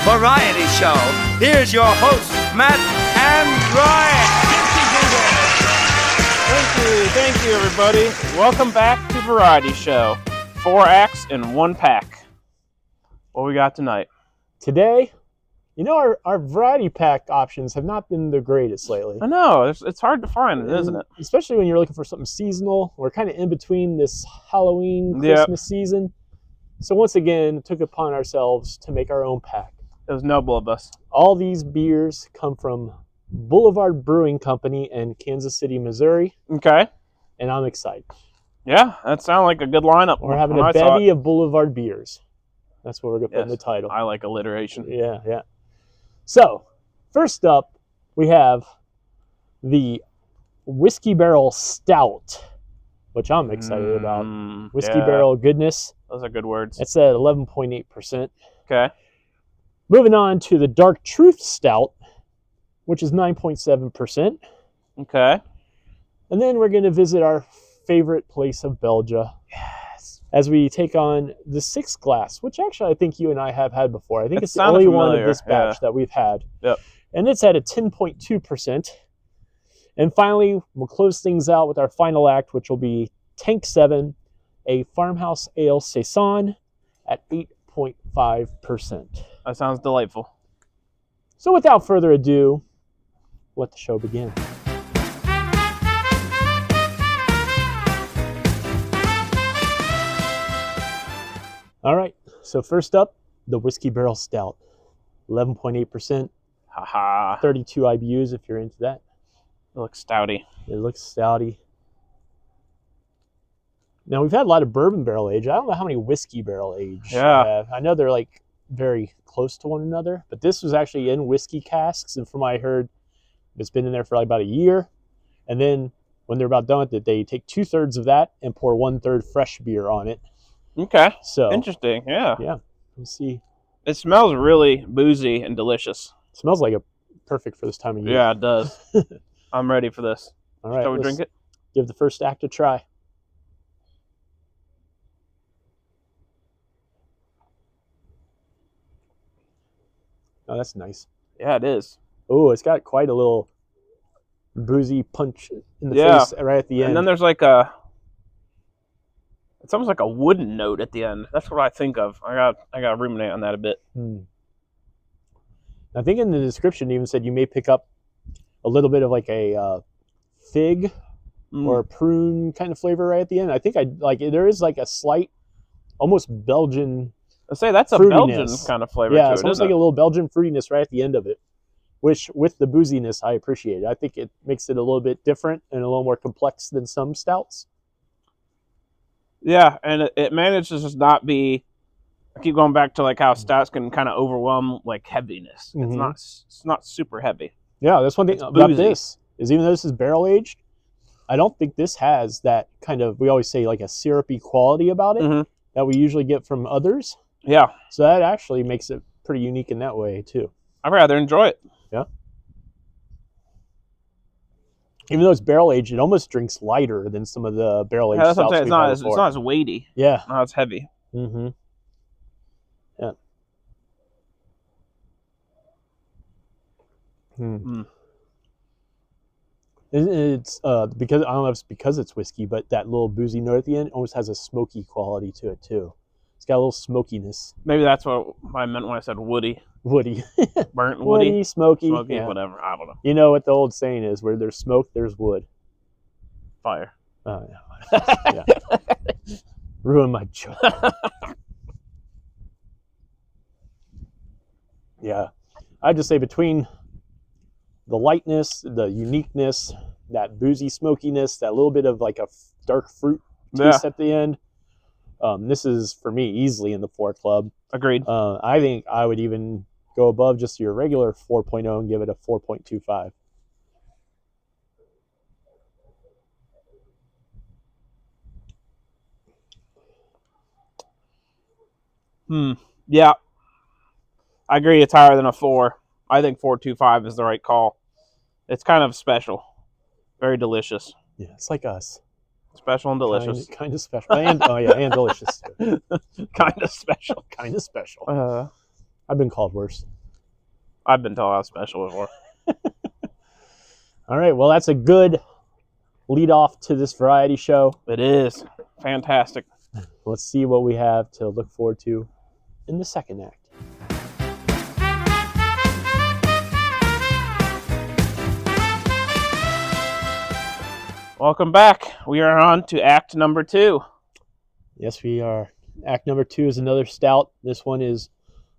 variety show. Here's your hosts, Matt and Ryan. Thank you, everybody. Welcome back to Variety Show. 4 acts in 1 pack. What we got tonight? Today, you know, our variety pack options have not been the greatest lately. I know, it's hard to find, isn't it? Especially when you're looking for something seasonal. We're kind of in between this Halloween, Christmas season. So once again, took it upon ourselves to make our own pack. It was noble of us. All these beers come from Boulevard Brewing Company in Kansas City, Missouri. Okay. And I'm excited. Yeah, that sounds like a good lineup. We're having a bevy of Boulevard beers. That's what we're going to put in the title. I like alliteration. Yeah. So, first up, we have the Whiskey Barrel Stout, which I'm excited about. Whiskey Barrel goodness. Those are good words. It's at 11.8%. Okay. Moving on to the Dark Truth Stout, which is 9.7%. Okay. And then we're going to visit our favorite place of Belgia. Yes. As we take on the 6 glass, which actually I think you and I have had before. I think it's the sounded only familiar. one of this batch that we've had. Yep. And it's at a 10.2%. And finally, we'll close things out with our final act, which will be Tank 7, a Farmhouse Ale Saison at 8.5%. That sounds delightful. So without further ado, let the show begin. All right, so first up, the Whiskey Barrel Stout. 11.8%. Haha. 32 IBUs if you're into that. It looks stouty. It looks stouty. Now, we've had a lot of bourbon barrel age. I don't know how many whiskey barrel age. Yeah. I know they're like very close to one another, but this was actually in whiskey casks, and from what I heard, it's been in there for like about a year. And then when they're about done with it, they take 2/3 of that and pour 1/3 fresh beer on it. Okay. So interesting. Yeah. Let's see. It smells really boozy and delicious. It smells like perfect for this time of year. Yeah, it does. I'm ready for this. All right. Shall we drink it? Give the first act a try. Oh, that's nice. Yeah, it is. Oh, it's got quite a little boozy punch in the face right at the end. And then there's it's almost like a wooden note at the end. That's what I think of. I got to ruminate on that a bit. I think in the description it even said you may pick up a little bit of like a fig or a prune kind of flavor right at the end. I think there is like a slight, almost Belgian. I say that's a Belgian kind of flavor. Yeah, to it's almost like a little Belgian fruitiness right at the end of it, which with the booziness I appreciate. I think it makes it a little bit different and a little more complex than some stouts. Yeah, and it manages to not be. I keep going back to like how stouts can kind of overwhelm like heaviness. It's not super heavy. Yeah, that's one thing about this is even though this is barrel aged, I don't think this has that kind of, we always say like a syrupy quality about it that we usually get from others. Yeah. So that actually makes it pretty unique in that way too. I'd rather enjoy it. Yeah. Even though it's barrel aged, it almost drinks lighter than some of the barrel aged stouts we've had before. It's not as weighty. Yeah. Not as heavy. Mm-hmm. Yeah. It's because I don't know if it's because it's whiskey, but that little boozy note at the end almost has a smoky quality to it too. It's got a little smokiness. Maybe that's what I meant when I said woody. Woody. Burnt woody. Woody, smoky. Smoky, whatever. I don't know. You know what the old saying is, where there's smoke, there's wood. Fire. Oh, yeah. Yeah. Ruin my joke. Yeah. I'd just say between the lightness, the uniqueness, that boozy smokiness, that little bit of like a dark fruit taste at the end, this is, for me, easily in the 4 club. Agreed. I think I would even go above just your regular 4.0 and give it a 4.25. Yeah. I agree it's higher than a 4. I think 4.25 is the right call. It's kind of special. Very delicious. Yeah, it's like us. Special and delicious. Kind of special. And delicious too. Kind of special. Kind of special. I've been called worse. I've been told I was special before. All right, well, that's a good lead off to this variety show. It is fantastic. Let's see what we have to look forward to in the second act. Welcome back. We are on to act number 2. Yes, we are. Act number 2 is another stout. This one is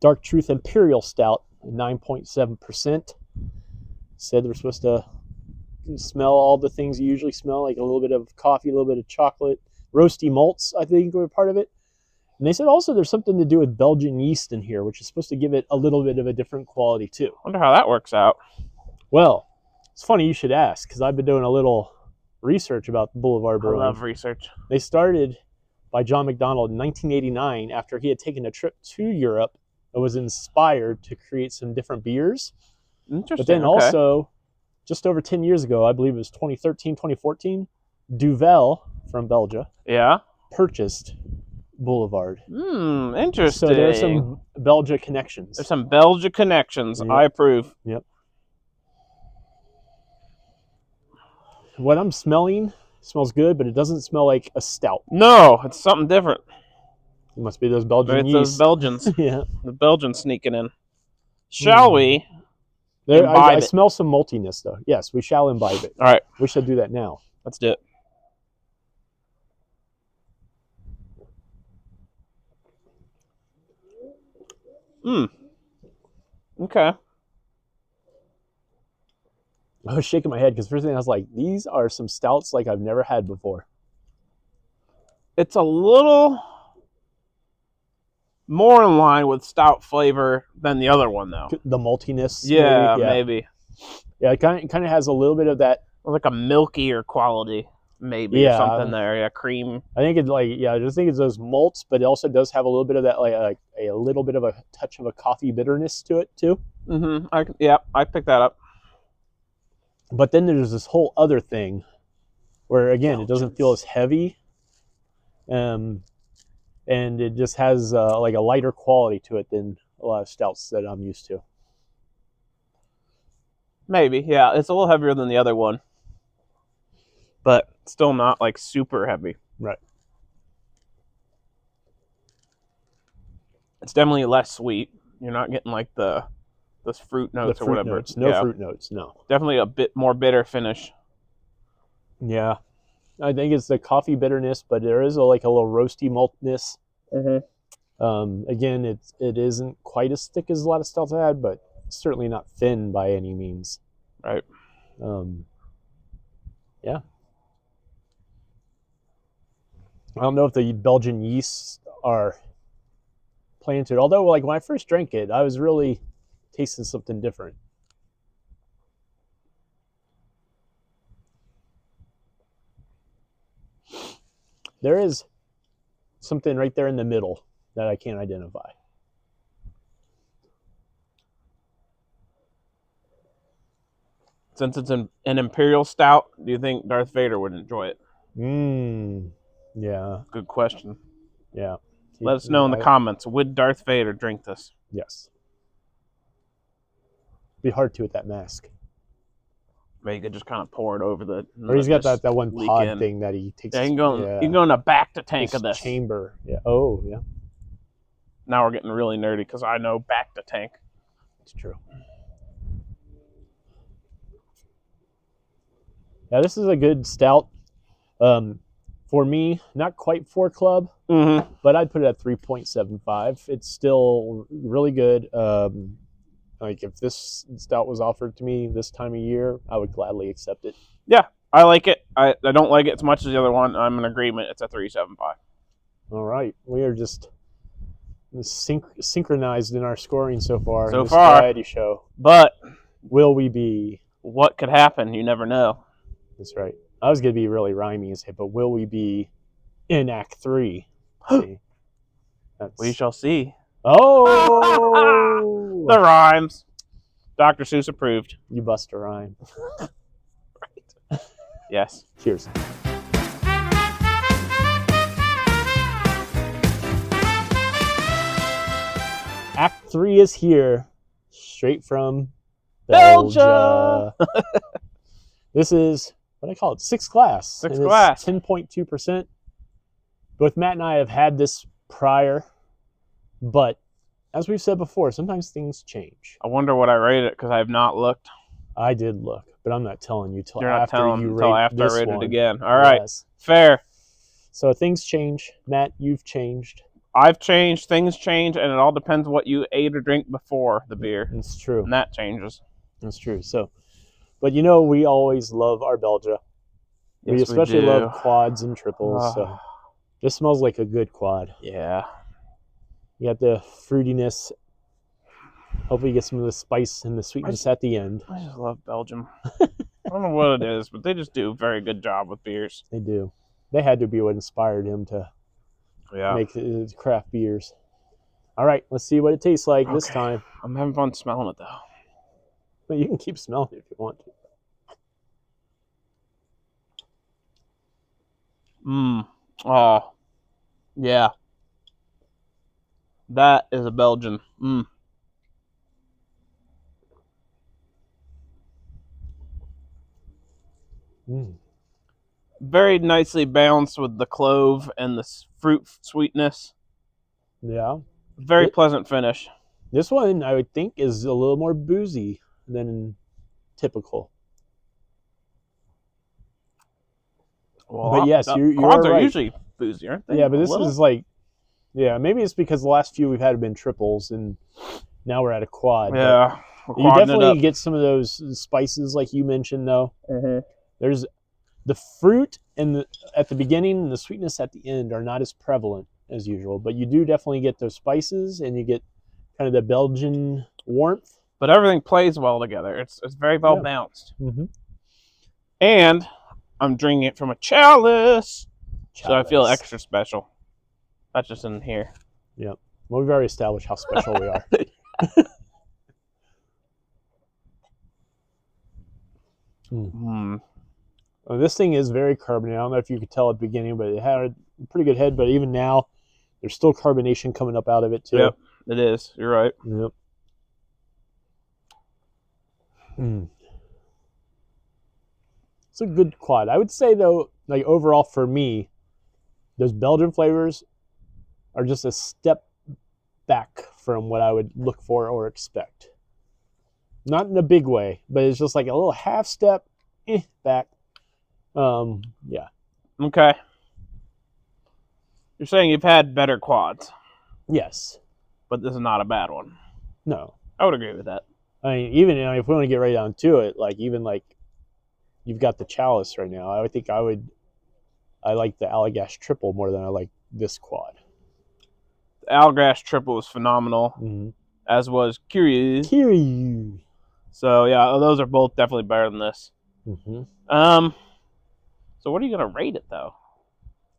Dark Truth Imperial Stout, 9.7%. Said we're supposed to smell all the things you usually smell, like a little bit of coffee, a little bit of chocolate, roasty malts, I think were part of it. And they said also there's something to do with Belgian yeast in here, which is supposed to give it a little bit of a different quality too. Wonder how that works out. Well, it's funny you should ask, because I've been doing a little research about Boulevard Brewing. I love research. They started by John McDonald in 1989 after he had taken a trip to Europe and was inspired to create some different beers. Interesting. But then also, just over 10 years ago, I believe it was 2013, 2014, Duvel from Belgium purchased Boulevard. Interesting. So there's some Belgian connections. There's some Belgian connections. Yep. I approve. Yep. What I'm smelling smells good, but it doesn't smell like a stout. No, it's something different. It must be those Belgian yeast. Those Belgians. Yeah. The Belgians sneaking in. Shall we? I smell some maltiness, though. Yes, we shall imbibe it. All right. We shall do that now. Let's do it. Okay. I was shaking my head because first thing I was like, these are some stouts like I've never had before. It's a little more in line with stout flavor than the other one, though. The maltiness. Yeah, maybe. Yeah, it kind of has a little bit of that. Like a milkier quality, maybe, or something there. Yeah, cream. I think it's I just think it's those malts, but it also does have a little bit of that, like a little bit of a touch of a coffee bitterness to it, too. Mm-hmm. I picked that up. But then there's this whole other thing where, again, it doesn't feel as heavy. And it just has like a lighter quality to it than a lot of stouts that I'm used to. Maybe, yeah. It's a little heavier than the other one. But still not like super heavy. Right. It's definitely less sweet. You're not getting like those fruit notes or whatever. No fruit notes, no. Definitely a bit more bitter finish. Yeah. I think it's the coffee bitterness, but there is a little roasty maltness. Mm-hmm. Again, it isn't quite as thick as a lot of stouts I had, but certainly not thin by any means. Right. Yeah. I don't know if the Belgian yeasts are planted, although when I first drank it, I was really tasting something different. There is something right there in the middle that I can't identify. Since it's an Imperial Stout, do you think Darth Vader would enjoy it? Yeah. Good question. Yeah. Let us know in the comments. Would Darth Vader drink this? Yes. Be hard to with that mask. Maybe you could just kind of pour it over the... Or he's got that one pod thing that he takes... Yeah, you can go in the back to tank of this. Chamber. Yeah. Oh, yeah. Now we're getting really nerdy because I know back to tank. It's true. Yeah, this is a good stout. For me, not quite 4 Club, but I'd put it at 3.75. It's still really good. Like if this stout was offered to me this time of year, I would gladly accept it. Yeah, I like it. I don't like it as much as the other one. I'm in agreement. It's a 3.75. All right, we are just synchronized in our scoring so far. So in this far, variety show. But will we be? What could happen? You never know. That's right. I was gonna be really rhymey and say, but will we be in Act 3? We shall see. Oh, the rhymes. Dr. Seuss approved. You bust a rhyme. Right. Yes. Cheers. Act 3 is here. straight from Belgium. This is what I call it, sixth class. Sixth class. 10.2%. Both Matt and I have had this prior, but as we've said before, sometimes things change. I wonder what I rated it because I have not looked. I did look, but I'm not telling you till You're not after telling you until rate after I this rate one. it again. All right, Yes. fair. So things change. Matt, you've changed. I've changed, things change, and it all depends what you ate or drink before the beer. It's true. And that changes. It's true. So, but you know, we always love our Belgia. Yes, we especially do. love quads and triples. So this smells like a good quad. Yeah. You got the fruitiness. Hopefully you get some of the spice and the sweetness at the end. I just love Belgium. I don't know what it is, but they just do a very good job with beers. They do. They had to be what inspired him to make craft beers. All right, let's see what it tastes like this time. I'm having fun smelling it, though. But you can keep smelling it if you want to. Oh, yeah. That is a Belgian. Very nicely balanced with the clove and the fruit sweetness. Yeah. Very pleasant finish. This one, I would think, is a little more boozy than typical. Well, but yes, you quads are are right. usually boozy, aren't they? Yeah, but this is like, yeah, maybe it's because the last few we've had have been triples, and now we're at a quad. Yeah. You definitely get some of those spices like you mentioned, though. Mm-hmm. There's the fruit and at the beginning and the sweetness at the end are not as prevalent as usual, but you do definitely get those spices and you get kind of the Belgian warmth. But everything plays well together. It's very well balanced. Mm-hmm. And I'm drinking it from a chalice, so I feel extra special. That's just in here. Yep. Well, we've already established how special we are. This thing is very carbonated. I don't know if you could tell at the beginning, but it had a pretty good head. But even now, there's still carbonation coming up out of it, too. Yep, it is. You're right. Yep. It's a good quad. I would say, though, like overall for me, those Belgian flavors are just a step back from what I would look for or expect. Not in a big way, but it's just like a little half step back. Yeah. Okay. You're saying you've had better quads. Yes. But this is not a bad one. No. I would agree with that. I mean, even if we want to get right down to it, like even like you've got the chalice right now. I think I like the Allagash triple more than I like this quad. The Allagash triple was phenomenal, as was Curious. So yeah, those are both definitely better than this. So what are you gonna rate it though?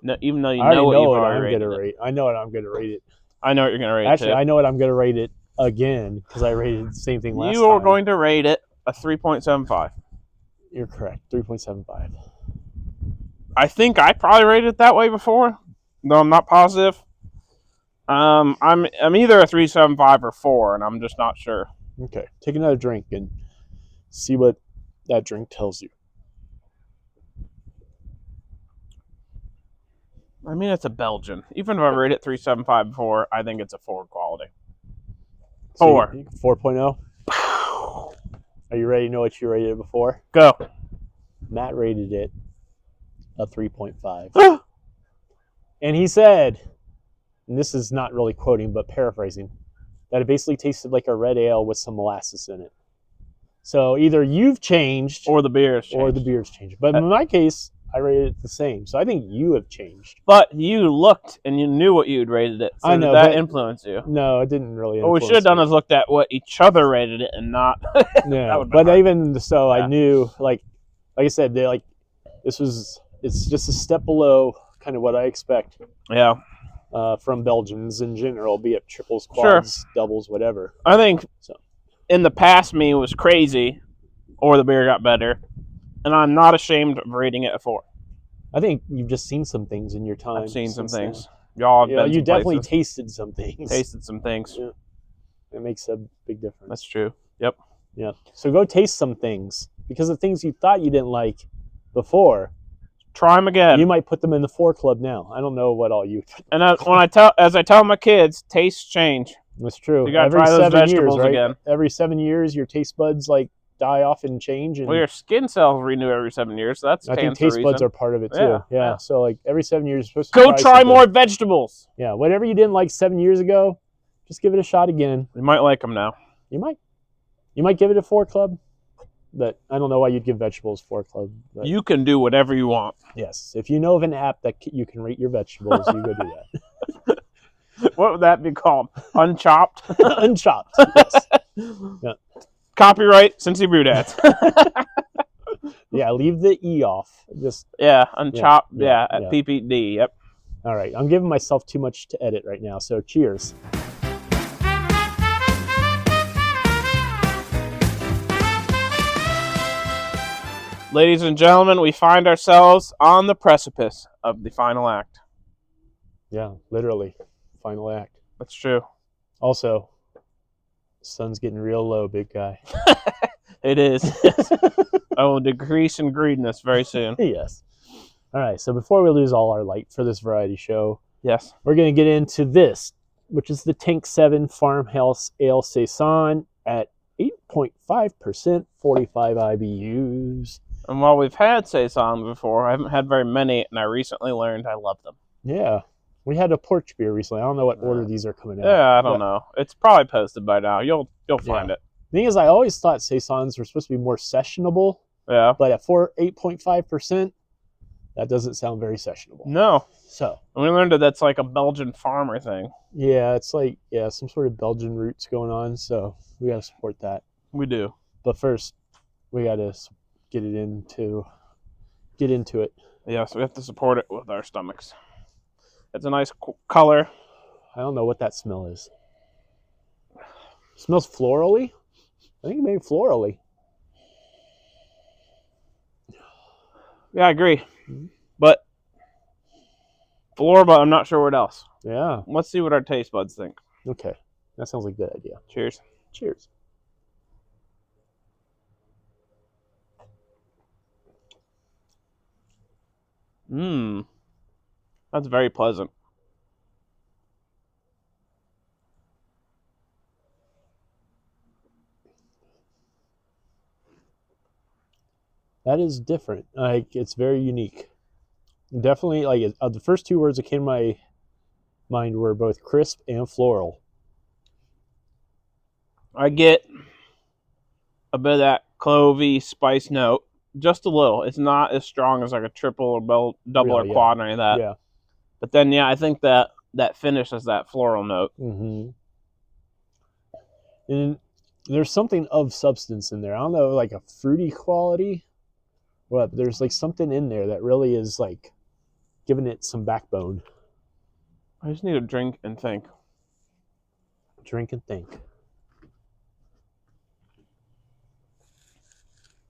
No, even though you know what you've already rated it. I know what I'm gonna rate it. I know what you're gonna rate it. Actually, I know what I'm gonna rate it again because I rated the same thing last time. You are going to rate it a 3.75. You're correct, 3.75. I think I probably rated it that way before, though I'm not positive. I'm either a 3.75 or 4, and I'm just not sure. Okay, take another drink and see what that drink tells you. I mean, it's a Belgian. Even if I rated it 3.75 before, I think it's a 4 quality. 4. 4.0. Are you ready to know what you rated it before? Go. Matt rated it a 3.5. And he said, and this is not really quoting, but paraphrasing, that it basically tasted like a red ale with some molasses in it. So either you've changed or the beer's changed. But in my case, I rated it the same. So I think you have changed. But you looked and you knew what you'd rated it. So I know, did that influence you? No, it didn't really. What we should have done is looked at what each other rated it and not. No, but even so, I knew, like I said, it's just a step below kind of what I expect. Yeah. From Belgians in general, be it triples, quads, doubles, whatever. I think in the past me was crazy, or the beer got better, and I'm not ashamed of rating it a 4. I think you've just seen some things in your time. I've seen some things. Y'all have been you definitely places. tasted some things. Tasted some things. Yeah. It makes a big difference. That's true. Yep. Yeah. So go taste some things, because the things you thought you didn't like before, try them again. You might put them in the 4 Club now. I don't know what all you. And as I tell my kids, tastes change. That's true. You gotta try those vegetables years, right? again. Every 7 years, your taste buds like die off and change. And well, your skin cells renew every 7 years. So that's I think taste buds are part of it too. Yeah. So like every 7 years, you're supposed to go try more vegetables. Yeah. Whatever you didn't like 7 years ago, just give it a shot again. You might like them now. You might give it a 4 Club, but I don't know why you'd give vegetables 4 Club. But you can do whatever you want. yes, if you know of an app that you can rate your vegetables, you go do that. What would that be called? Unchopped? Unchopped. Yes. Yeah. Copyright Cincy Brew Dads. Yeah, leave the E off. Just unchopped. Yeah, at PPD. Yep. All right, I'm giving myself too much to edit right now, so cheers. Ladies and gentlemen, we find ourselves on the precipice of the final act. Yeah, literally. Final act. That's true. Also, the sun's getting real low, big guy. It is. I will decrease in greediness very soon. Yes. All right, so before we lose all our light for this variety show, yes, we're going to get into this, which is the Tank 7 Farmhouse Ale Saison at 8.5%, 45 IBUs. And while we've had Saisons before, I haven't had very many, and I recently learned I love them. Yeah. We had a porch beer recently. I don't know what order these are coming out. Yeah, I don't know. It's probably posted by now. You'll find it. The thing is, I always thought Saisons were supposed to be more sessionable. Yeah. But at 8.5%, that doesn't sound very sessionable. No. So. And we learned that that's like a Belgian farmer thing. Yeah, it's like, some sort of Belgian roots going on. So we got to support that. We do. But first, we got to get into it. Yeah, so we have to support it with our stomachs. It's a nice color. I don't know what that smell is. It smells florally. I think maybe florally. Yeah, I agree. Mm-hmm. But floral, but I'm not sure what else. Yeah. Let's see what our taste buds think. Okay. That sounds like a good idea. Cheers. Cheers. That's very pleasant. That is different. Like, it's very unique. Definitely, like, the first 2 words that came to my mind were both crisp and floral. I get a bit of that clovey spice note. Just a little. It's not as strong as like a triple or double or quad or any of that. Yeah. But then, I think that finish is that floral note. Mm-hmm. And there's something of substance in there. I don't know, like a fruity quality. But there's like something in there that really is like giving it some backbone. I just need to drink and think. Drink and think.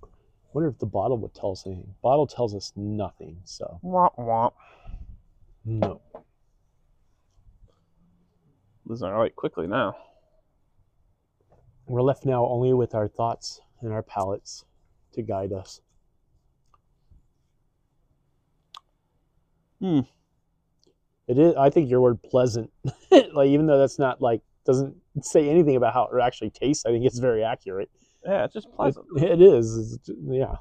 I wonder if the bottle would tell us anything. Bottle tells us nothing, so. Womp womp. No. Losing our light quickly now. We're left now only with our thoughts and our palates to guide us. It is. I think your word pleasant, like even though that's not like doesn't say anything about how it actually tastes, I think it's very accurate. Yeah, it's just pleasant. It is. Yeah.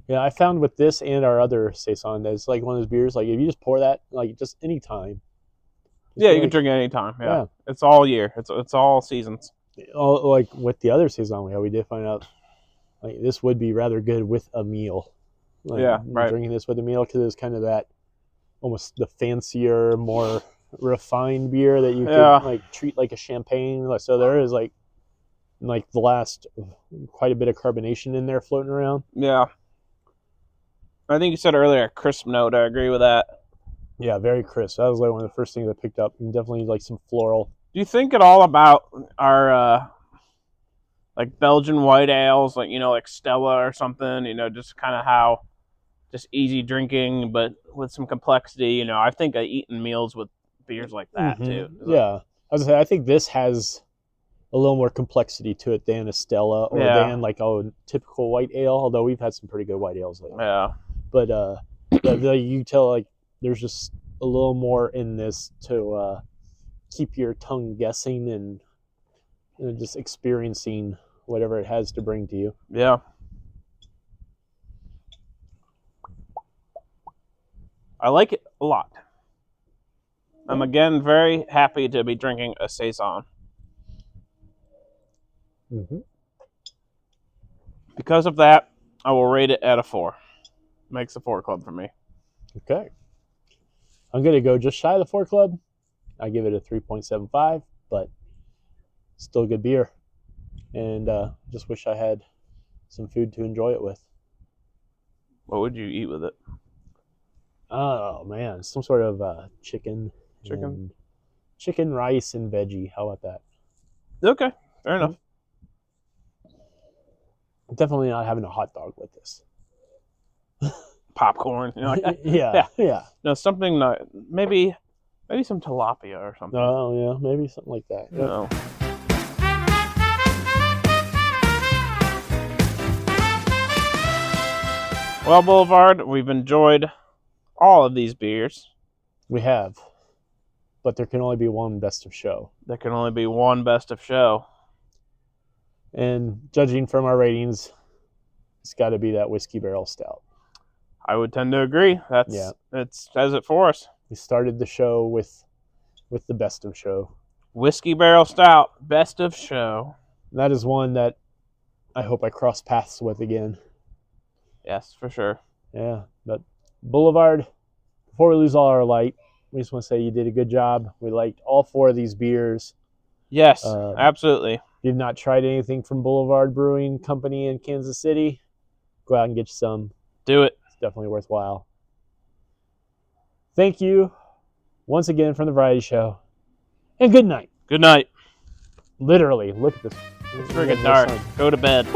Yeah, I found with this and our other Saison that it's like one of those beers, like if you just pour that, like just any time. Yeah, you can drink it any time. Yeah. It's all year. It's all seasons. Like with the other Saison we did find out like this would be rather good with a meal. Like, yeah, right. Drinking this with a meal because it's kind of that almost the fancier, more refined beer that you could like treat like a champagne. So there is like the last quite a bit of carbonation in there floating around. Yeah. I think you said earlier a crisp note. I agree with that. Yeah, very crisp. That was like one of the first things I picked up, and definitely like some floral. Do you think at all about our like Belgian white ales, like like Stella or something? Just kind of how just easy drinking, but with some complexity. You know, I think I eaten meals with beers like that too. Yeah, I was gonna say, I think this has a little more complexity to it than a Stella or than like a typical white ale. Although we've had some pretty good white ales lately. Yeah, but you tell like there's just a little more in this to keep your tongue guessing and just experiencing whatever it has to bring to you. Yeah. I like it a lot. I'm again very happy to be drinking a Saison. Because of that, I will rate it at a 4. Makes a 4 club for me. Okay. I'm going to go just shy of the 4 club. I give it a 3.75, but still good beer. And just wish I had some food to enjoy it with. What would you eat with it? Oh, man. Some sort of chicken. Chicken, rice, and veggie. How about that? Okay. Fair enough. Definitely not having a hot dog with this. Popcorn. You know, like that. Yeah. No, something not, maybe some tilapia or something. Oh, yeah. Maybe something like that. Yep. No. Well, Boulevard, we've enjoyed all of these beers. We have. But there can only be one best of show. There can only be one best of show. And judging from our ratings, it's got to be that Whiskey Barrel Stout. I would tend to agree. It says it for us. We started the show with the best of show. Whiskey Barrel Stout, best of show. That is one that I hope I cross paths with again. Yes, for sure. Yeah, but Boulevard, before we lose all our light, we just want to say you did a good job. We liked all 4 of these beers. Yes, absolutely. If you've not tried anything from Boulevard Brewing Company in Kansas City, go out and get you some. Do it. It's definitely worthwhile. Thank you once again from the Variety Show. And good night. Good night. Literally, look at this. It's freaking dark. Go to bed.